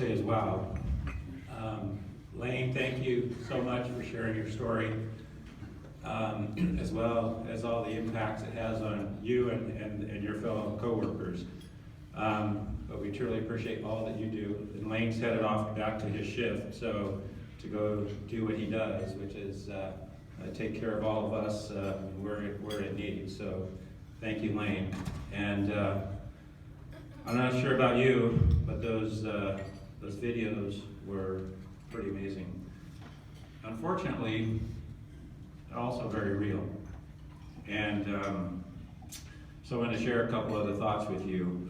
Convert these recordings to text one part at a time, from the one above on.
say is wow. Lane, thank you so much for sharing your story, as well as all the impacts it has on you and your fellow coworkers. But we truly appreciate all that you do. And Lane's headed off back to his shift, so to go do what he does, which is take care of all of us we're in need. So thank you, Lane. And I'm not sure about you, but those videos were pretty amazing. Unfortunately, they're also very real. And so I want to share a couple other thoughts with you.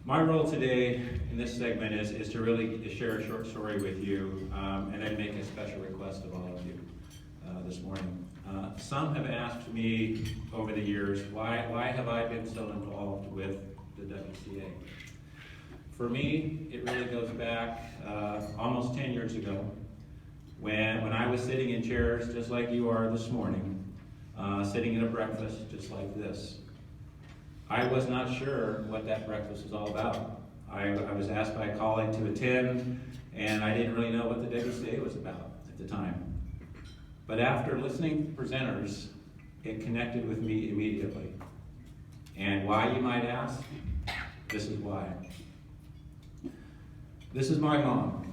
My role today in this segment is to really share a short story with you, and then make a special request of all of you this morning. Some have asked me over the years, why have I been so involved with the WCA? For me, it really goes back almost 10 years ago, when I was sitting in chairs just like you are this morning, sitting at a breakfast just like this. I was not sure what that breakfast was all about. I was asked by a colleague to attend, and I didn't really know what the WCA was about at the time. But after listening to presenters, it connected with me immediately. And why, you might ask? This is why. This is my mom,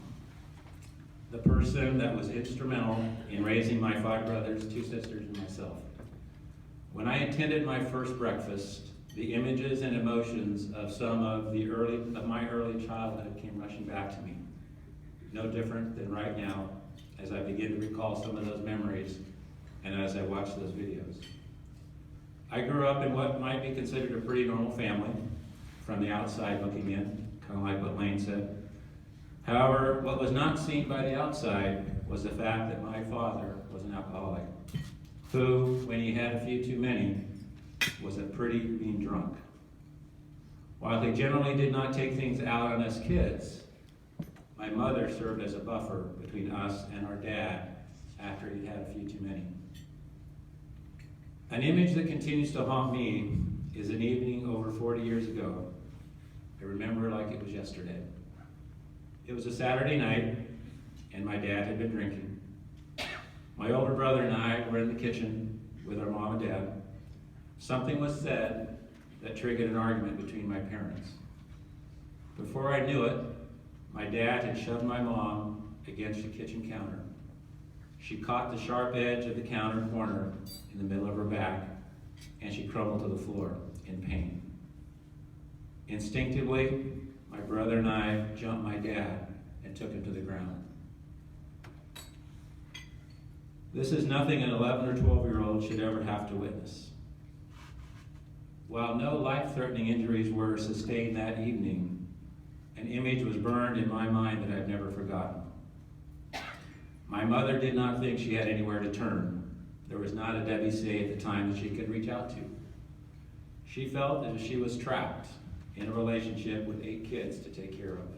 the person that was instrumental in raising my 5 brothers, 2 sisters, and myself. When I attended my first breakfast, the images and emotions of some of my early childhood came rushing back to me. No different than right now, as I begin to recall some of those memories and as I watch those videos. I grew up in what might be considered a pretty normal family from the outside looking in, kind of like what Lane said. However, what was not seen by the outside was the fact that my father was an alcoholic, who, when he had a few too many, was a pretty mean drunk. While he generally did not take things out on us kids, my mother served as a buffer between us and our dad after he had a few too many. An image that continues to haunt me is an evening over 40 years ago. I remember like it was yesterday. It was a Saturday night, and my dad had been drinking. My older brother and I were in the kitchen with our mom and dad. Something was said that triggered an argument between my parents. Before I knew it, my dad had shoved my mom against the kitchen counter. She caught the sharp edge of the counter corner in the middle of her back, and she crumbled to the floor in pain. Instinctively, my brother and I jumped my dad and took him to the ground. This is nothing an 11 or 12-year-old should ever have to witness. While no life-threatening injuries were sustained that evening, an image was burned in my mind that I've never forgotten. My mother did not think she had anywhere to turn. There was not a WCA at the time that she could reach out to. She felt as if she was trapped in a relationship with 8 kids to take care of.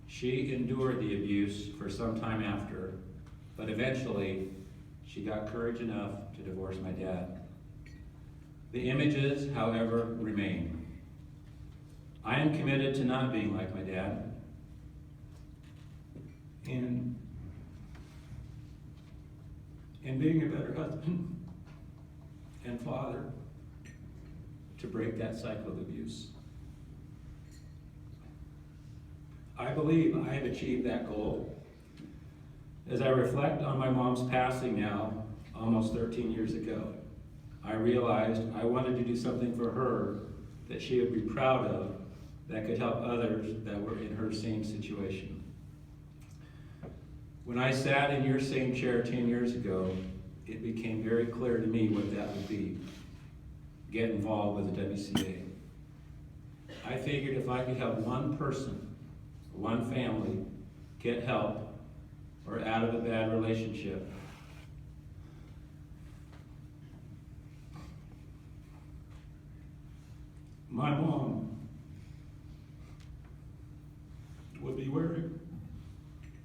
She endured the abuse for some time after, but eventually she got courage enough to divorce my dad. The images, however, remain. I am committed to not being like my dad, and being a better husband and father to break that cycle of abuse. I believe I have achieved that goal. As I reflect on my mom's passing now, almost 13 years ago, I realized I wanted to do something for her that she would be proud of, that could help others that were in her same situation. When I sat in your same chair 10 years ago, it became very clear to me what that would be. Get involved with the WCA. I figured if I could help one person, one family, get help or out of a bad relationship, my mom would be wearing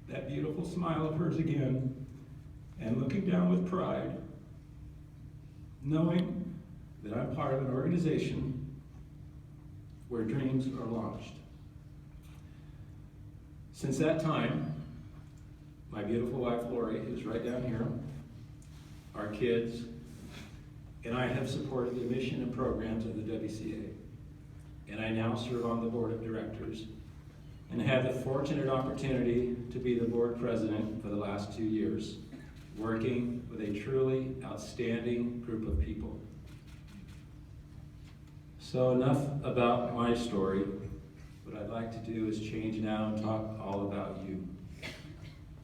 that beautiful smile of hers again and looking down with pride, knowing that I'm part of an organization where dreams are launched. Since that time, my beautiful wife Lori, who's right down here, our kids, and I have supported the mission and programs of the WCA. And I now serve on the board of directors and have the fortunate opportunity to be the board president for the last 2 years, working with a truly outstanding group of people. So enough about my story. What I'd like to do is change now and talk all about you.